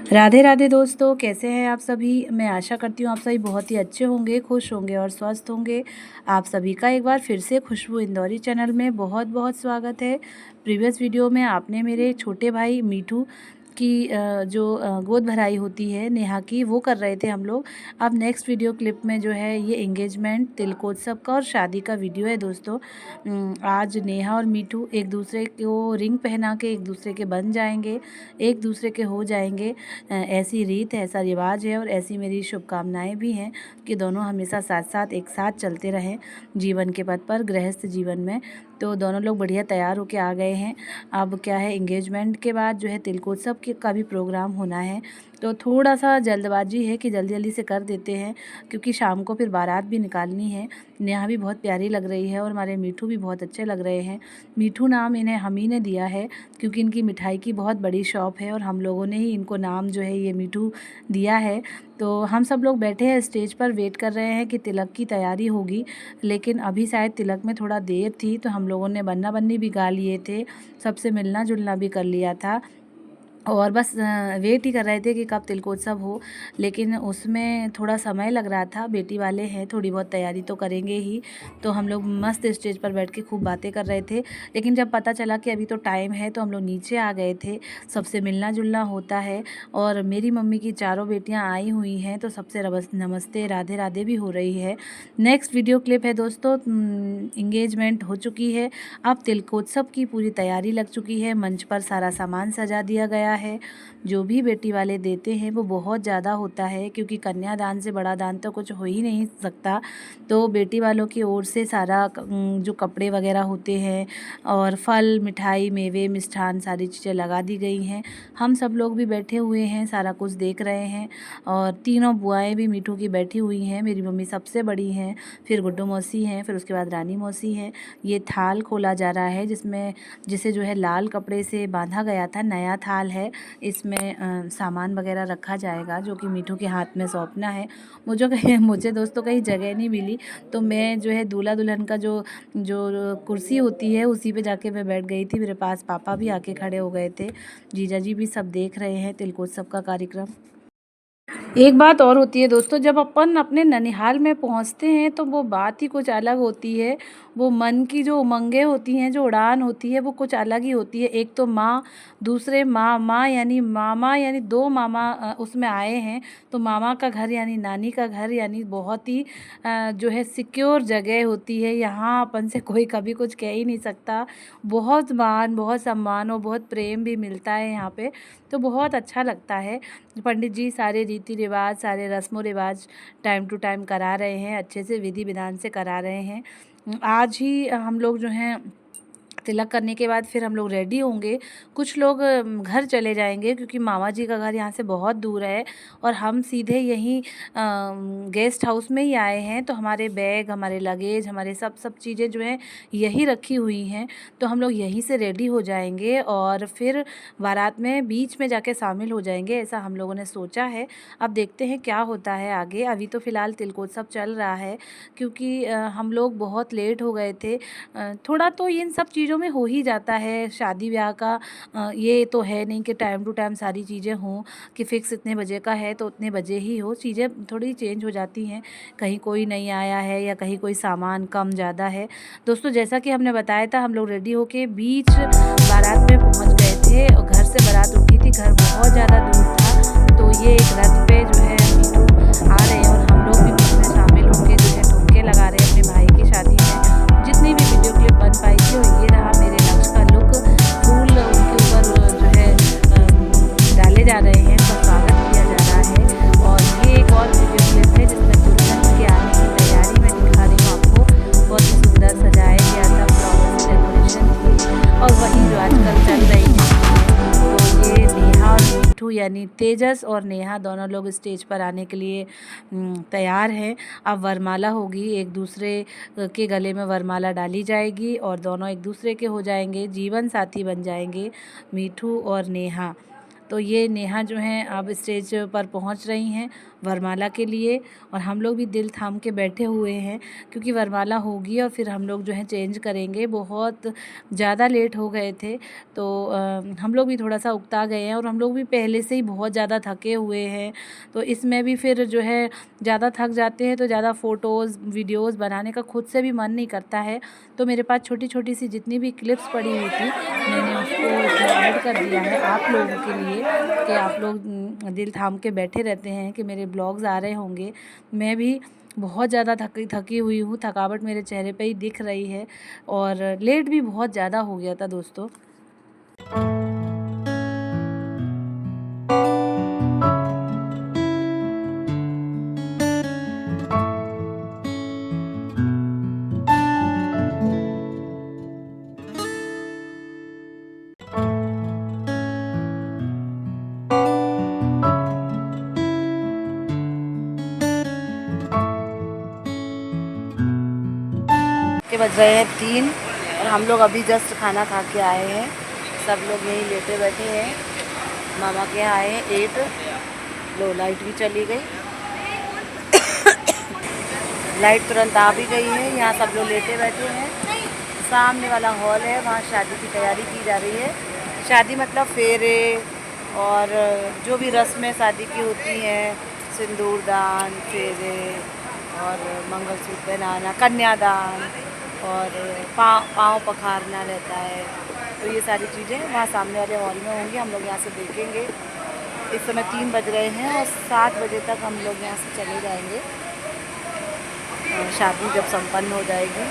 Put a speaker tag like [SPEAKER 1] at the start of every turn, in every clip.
[SPEAKER 1] राधे राधे दोस्तों, कैसे हैं आप सभी। मैं आशा करती हूँ आप सभी बहुत ही अच्छे होंगे, खुश होंगे और स्वस्थ होंगे। आप सभी का एक बार फिर से खुशबू इंदौरी चैनल में बहुत बहुत स्वागत है। प्रीवियस वीडियो में आपने मेरे छोटे भाई मीठू की जो गोद भराई होती है नेहा की, वो कर रहे थे हम लोग। अब नेक्स्ट वीडियो क्लिप में जो है ये एंगेजमेंट, तिलकोत्सव का और शादी का वीडियो है दोस्तों। आज नेहा और मीठू एक दूसरे को रिंग पहना के एक दूसरे के बन जाएंगे, एक दूसरे के हो जाएंगे। ऐसी रीत है, ऐसा रिवाज है और ऐसी मेरी शुभकामनाएं भी हैं कि दोनों हमेशा साथ साथ एक साथ चलते रहें जीवन के पथ पर, गृहस्थ जीवन में। तो दोनों लोग बढ़िया तैयार होके आ गए हैं। अब क्या है, एंगेजमेंट के बाद जो है तिलकोत्सव का भी प्रोग्राम होना है। तो थोड़ा सा जल्दबाजी है कि जल्दी जल्दी से कर देते हैं, क्योंकि शाम को फिर बारात भी निकालनी है। नेहा भी बहुत प्यारी लग रही है और हमारे मीठू भी बहुत अच्छे लग रहे हैं। मीठू नाम इन्हें हम ही ने दिया है, क्योंकि इनकी मिठाई की बहुत बड़ी शॉप है और हम लोगों ने ही इनको नाम जो है ये मीठू दिया है। तो हम सब लोग बैठे हैं स्टेज पर, वेट कर रहे हैं कि तिलक की तैयारी होगी। लेकिन अभी शायद तिलक में थोड़ा देर थी, तो हम लोगों ने बन्ना बन्नी भी गा लिए थे, सबसे मिलना जुलना भी कर लिया था और बस वेट ही कर रहे थे कि कब तिलकोत्सव हो। लेकिन उसमें थोड़ा समय लग रहा था, बेटी वाले हैं, थोड़ी बहुत तैयारी तो करेंगे ही। तो हम लोग मस्त स्टेज पर बैठ के खूब बातें कर रहे थे। लेकिन जब पता चला कि अभी तो टाइम है, तो हम लोग नीचे आ गए थे। सबसे मिलना जुलना होता है और मेरी मम्मी की चारों बेटियां आई हुई हैं, तो सबसे नमस्ते राधे राधे भी हो रही है। नेक्स्ट वीडियो क्लिप है दोस्तों, इंगेजमेंट हो चुकी है, अब तिलकोत्सव की पूरी तैयारी लग चुकी है। मंच पर सारा सामान सजा दिया गया है। जो भी बेटी वाले देते हैं वो बहुत ज़्यादा होता है, क्योंकि कन्यादान से बड़ा दान तो कुछ हो ही नहीं सकता। तो बेटी वालों की ओर से सारा जो कपड़े वगैरह होते हैं और फल, मिठाई, मेवे, मिष्ठान, सारी चीज़ें लगा दी गई हैं। हम सब लोग भी बैठे हुए हैं, सारा कुछ देख रहे हैं। और तीनों बुआएं भी मीठू की बैठी हुई हैं। मेरी मम्मी सबसे बड़ी हैं, फिर गुड्डू मौसी हैं, फिर उसके बाद रानी मौसी हैं। ये थाल खोला जा रहा है, जिसे जो है लाल कपड़े से बांधा गया था। नया थाल है, इसमें सामान वगैरह रखा जाएगा, जो कि मीठू के हाथ में सौंपना है। मुझे दोस्तों कहीं जगह नहीं मिली, तो मैं जो है दूल्हा दुल्हन का जो जो कुर्सी होती है उसी पे जाके मैं बैठ गई थी। मेरे पास पापा भी आके खड़े हो गए थे, जीजा जी भी सब देख रहे हैं तिलकोत्सव का कार्यक्रम। एक बात और होती है दोस्तों, जब अपन अपने ननिहाल में पहुंचते हैं तो वो बात ही कुछ अलग होती है। वो मन की जो उमंगें होती हैं, जो उड़ान होती है, वो कुछ अलग ही होती है। एक तो माँ, दूसरे माँ यानी मामा, यानी दो मामा उसमें आए हैं। तो मामा का घर यानी नानी का घर, यानी बहुत ही जो है सिक्योर जगह होती है। यहाँ अपन से कोई कभी कुछ कह ही नहीं सकता। बहुत मान, बहुत सम्मान और बहुत प्रेम भी मिलता है यहाँ पे। तो बहुत अच्छा लगता है। पंडित जी सारे रीति रिवाज, सारे रस्मों रिवाज टाइम टू टाइम करा रहे हैं, अच्छे से विधि विधान से करा रहे हैं। आज ही हम लोग जो हैं तिलक करने के बाद फिर हम लोग रेडी होंगे। कुछ लोग घर चले जाएंगे, क्योंकि मामा जी का घर यहाँ से बहुत दूर है और हम सीधे यहीं गेस्ट हाउस में ही आए हैं। तो हमारे बैग, हमारे लगेज, हमारे सब चीज़ें जो हैं यही रखी हुई हैं। तो हम लोग यहीं से रेडी हो जाएंगे और फिर बारात में बीच में जाके शामिल हो जाएंगे, ऐसा हम लोगों ने सोचा है। अब देखते हैं क्या होता है आगे। अभी तो फ़िलहाल तिलकोत्सव चल रहा है, क्योंकि हम लोग बहुत लेट हो गए थे। थोड़ा तो इन सब चीज़ों में हो ही जाता है शादी ब्याह का। ये तो है नहीं कि टाइम टू टाइम सारी चीज़ें हों, कि फ़िक्स इतने बजे का है तो उतने बजे ही हो। चीज़ें थोड़ी चेंज हो जाती हैं, कहीं कोई नहीं आया है या कहीं कोई सामान कम ज़्यादा है। दोस्तों जैसा कि हमने बताया था, हम लोग रेडी होके बीच बारात में पहुंच गए थे और घर से बारात उठी थी। घर बहुत ज़्यादा दूर था, तो ये एक रथ पे जो है मीठू आ रहे हैं और हम लोग भी उसमें शामिल होकर जो है ठुमके लगा रहे हैं अपने भाई की शादी में। जितनी भी वीडियो क्लिप बन पाई थी, और ये रहा मेरे लक्ष्य का लुक। फूल उनके ऊपर जो है डाले जा रहे हैं, उनका स्वागत किया जा रहा है। और ये एक और वीडियो क्लिप है जिसमें दुल्हन के आने की तैयारी मैं दिखा रही हूँ आपको। बहुत ही सुंदर सजाया गया था, फ्लावर से डेकोरेशन थी और वही जो आजकल चल रही है चीज़ें। तो ये नेहा और मीठू यानी तेजस और नेहा दोनों लोग स्टेज पर आने के लिए तैयार हैं। अब वरमाला होगी, एक दूसरे के गले में वरमाला डाली जाएगी और दोनों एक दूसरे के हो जाएंगे, जीवन साथी बन जाएंगे मीठू और नेहा। तो ये नेहा जो हैं अब स्टेज पर पहुंच रही हैं वरमाला के लिए, और हम लोग भी दिल थाम के बैठे हुए हैं क्योंकि वरमाला होगी और फिर हम लोग जो है चेंज करेंगे। बहुत ज़्यादा लेट हो गए थे तो हम लोग भी थोड़ा सा उकता गए हैं, और हम लोग भी पहले से ही बहुत ज़्यादा थके हुए हैं। तो इसमें भी फिर जो है ज़्यादा थक जाते हैं तो ज़्यादा फ़ोटोज़ वीडियोज़ बनाने का खुद से भी मन नहीं करता है। तो मेरे पास छोटी छोटी सी जितनी भी क्लिप्स पड़ी हुई थी मैंने उसको इसमें ऐड कर दिया है आप लोगों के लिए, कि आप लोग दिल थाम के बैठे रहते हैं कि मेरे ब्लॉग्स आ रहे होंगे। मैं भी बहुत ज़्यादा थकी थकी हुई हूँ, थकावट मेरे चेहरे पे ही दिख रही है, और लेट भी बहुत ज़्यादा हो गया था दोस्तों। के बज रहे हैं 3 और हम लोग अभी जस्ट खाना खा के आए हैं। सब लोग यहीं लेटे बैठे हैं। मामा के यहाँ आए हैं 8। लो लाइट भी चली गई, लाइट तुरंत आ भी गई है। यहाँ सब लोग लेटे बैठे हैं। सामने वाला हॉल है, वहाँ शादी की तैयारी की जा रही है। शादी मतलब फेरे और जो भी रस्में शादी की होती हैं, सिंदूरदान, फेरे और मंगलसूत्र पहनाना, कन्यादान और पाँव पखारना रहता है। तो ये सारी चीज़ें वहाँ सामने वाले हॉल में होंगी, हम लोग यहाँ से देखेंगे। इस समय 3 बज रहे हैं और 7 बजे तक हम लोग यहाँ से चले जाएंगे। शादी जब संपन्न हो जाएगी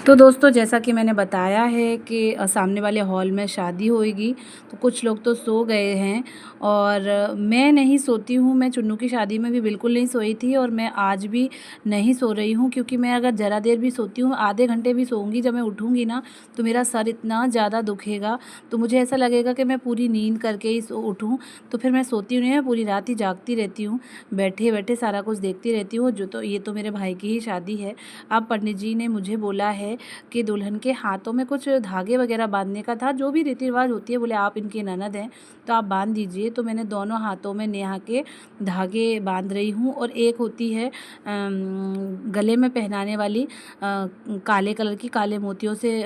[SPEAKER 1] तो दोस्तों जैसा कि मैंने बताया है कि सामने वाले हॉल में शादी होएगी, तो कुछ लोग तो सो गए हैं और मैं नहीं सोती हूँ। मैं चुन्नू की शादी में भी बिल्कुल नहीं सोई थी और मैं आज भी नहीं सो रही हूँ, क्योंकि मैं अगर ज़रा देर भी सोती हूँ, आधे घंटे भी सोऊंगी, जब मैं उठूँगी ना तो मेरा सर इतना ज़्यादा दुखेगा, तो मुझे ऐसा लगेगा कि मैं पूरी नींद करके ही उठूँ। तो फिर मैं सोती नहीं, मैं पूरी रात ही जागती रहती हूँ, बैठे बैठे सारा कुछ देखती रहती हूँ। जो तो ये तो मेरे भाई की ही शादी है। अब पंडित जी ने मुझे बोला है कि दुल्हन के हाथों में कुछ धागे वगैरह बांधने का था, जो भी रीति रिवाज होती है। बोले आप इनकी ननद हैं तो आप बांध दीजिए। तो मैंने दोनों हाथों में नेहा के धागे बांध रही हूँ, और एक होती है गले में पहनाने वाली काले कलर की, काले मोतियों से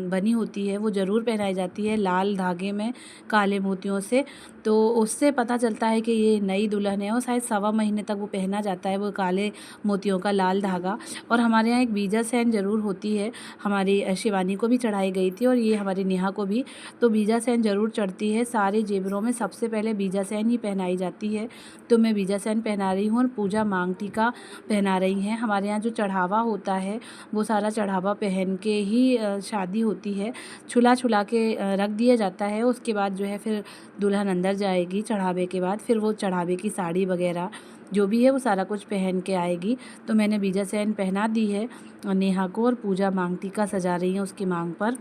[SPEAKER 1] बनी होती है, वो ज़रूर पहनाई जाती है लाल धागे में काले मोतियों से। तो उससे पता चलता है कि ये नई दुल्हन है, और शायद 1.25 महीने तक वो पहना जाता है, वो काले मोतियों का लाल धागा। और हमारे यहाँ एक बीजा सैन ज़रूर होती है, हमारी शिवानी को भी चढ़ाई गई थी और ये हमारी नेहा को भी। तो बीजा सैन ज़रूर चढ़ती है, सारे जेवरों में सबसे पहले बीजा सैन ही पहनाई जाती है। तो मैं बीजा सैन पहना रही हूँ और पूजा मांग टीका पहना रही हैं। हमारे यहाँ जो चढ़ावा होता है वो सारा चढ़ावा पहन के ही शादी होती है। छुला छुला के रख दिया जाता है। उसके बाद जो है फिर दुल्हन अंदर जाएगी चढ़ावे के बाद, फिर वो चढ़ावे की साड़ी वगैरह जो भी है वो सारा कुछ पहन के आएगी। तो मैंने बीजा सैन पहना दी है नेहा को, और पूजा मांग टीका सजा रही हैं उसकी मांग पर।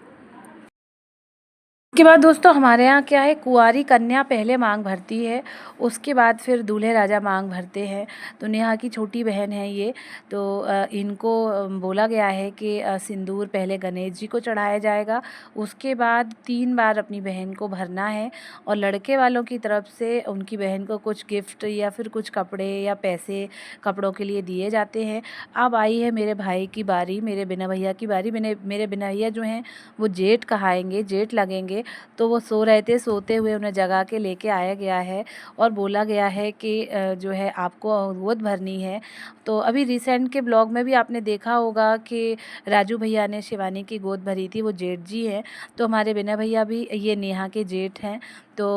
[SPEAKER 1] उसके बाद दोस्तों हमारे यहाँ क्या है, कुंवारी कन्या पहले मांग भरती है, उसके बाद फिर दूल्हे राजा मांग भरते हैं। तो नेहा की छोटी बहन है ये, तो इनको बोला गया है कि सिंदूर पहले गणेश जी को चढ़ाया जाएगा, उसके बाद 3 बार अपनी बहन को भरना है, और लड़के वालों की तरफ से उनकी बहन को कुछ गिफ्ट या फिर कुछ कपड़े या पैसे कपड़ों के लिए दिए जाते हैं। अब आई है मेरे भाई की बारी, मेरे बिना भैया की बारी। मेरे बिना भैया जो हैं वो जेठ कहाएंगे, जेठ लगेंगे। तो वो सो रहे थे, सोते हुए उन्हें जगा के लेके आया गया है और बोला गया है कि जो है आपको गोद भरनी है। तो अभी रिसेंट के ब्लॉग में भी आपने देखा होगा कि राजू भैया ने शिवानी की गोद भरी थी, वो जेठ जी हैं। तो हमारे बिना भैया भी ये नेहा के जेठ हैं, तो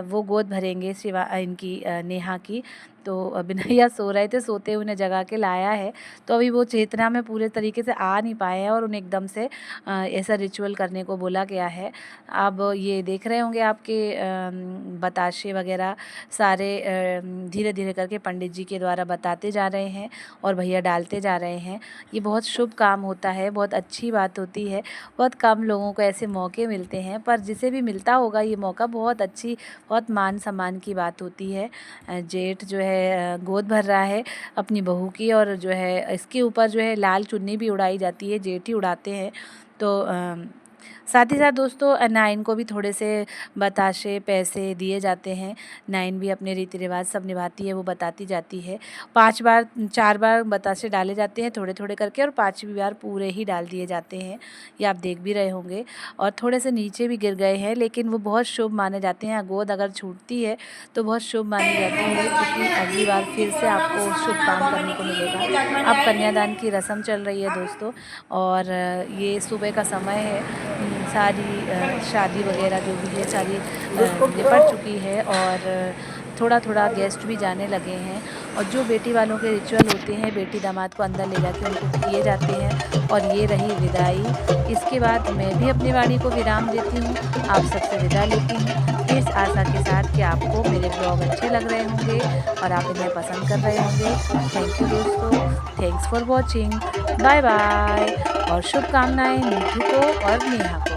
[SPEAKER 1] वो गोद भरेंगे इनकी नेहा की। तो बिनैया सो रहे थे, सोते हुए उन्हें जगा के लाया है। तो अभी वो चेतना में पूरे तरीके से आ नहीं पाए हैं और उन्हें एकदम से ऐसा रिचुअल करने को बोला गया है। अब ये देख रहे होंगे आपके बताशे वगैरह सारे धीरे धीरे करके पंडित जी के द्वारा बताते जा रहे हैं और भैया डालते जा रहे हैं। ये बहुत शुभ काम होता है, बहुत अच्छी बात होती है। बहुत कम लोगों को ऐसे मौके मिलते हैं, पर जिसे भी मिलता होगा ये मौका बहुत अच्छी, बहुत मान सम्मान की बात होती है। जेठ जो है गोद भर रहा है अपनी बहू की, और जो है इसके ऊपर जो है लाल चुन्नी भी उड़ाई जाती है, जेठ ही उड़ाते हैं। तो साथ ही साथ दोस्तों नाइन को भी थोड़े से बताशे पैसे दिए जाते हैं। नाइन भी अपने रीति रिवाज सब निभाती है, वो बताती जाती है। 5 बार 4 बार बताशे डाले जाते हैं थोड़े थोड़े करके, और 5वीं बार पूरे ही डाल दिए जाते हैं। ये आप देख भी रहे होंगे। और थोड़े से नीचे भी गिर गए हैं, लेकिन वो बहुत शुभ माने जाते हैं। गोद अगर छूटती है तो बहुत शुभ मानी जाती है, क्योंकि अगली बार फिर से आपको शुभ काम करने को मिलेगा। अब कन्यादान की रस्म चल रही है दोस्तों, और ये सुबह का समय है। सारी शादी वगैरह जो भी है सारी निपट चुकी है, और थोड़ा थोड़ा गेस्ट भी जाने लगे हैं। और जो बेटी वालों के रिचुअल होते हैं, बेटी दामाद को अंदर ले जाके उनको किए जाते हैं। और ये रही विदाई। इसके बाद मैं भी अपनी वाणी को विराम देती हूँ, आप सबसे विदा लेती हूँ, इस आशा के साथ कि आपको मेरे ब्लॉग अच्छे लग रहे होंगे और आप इन्हें पसंद कर रहे होंगे। थैंक यू दोस्तों, thanks for watching, bye bye. और शुभकामनाएं मीठू को और नेहा को।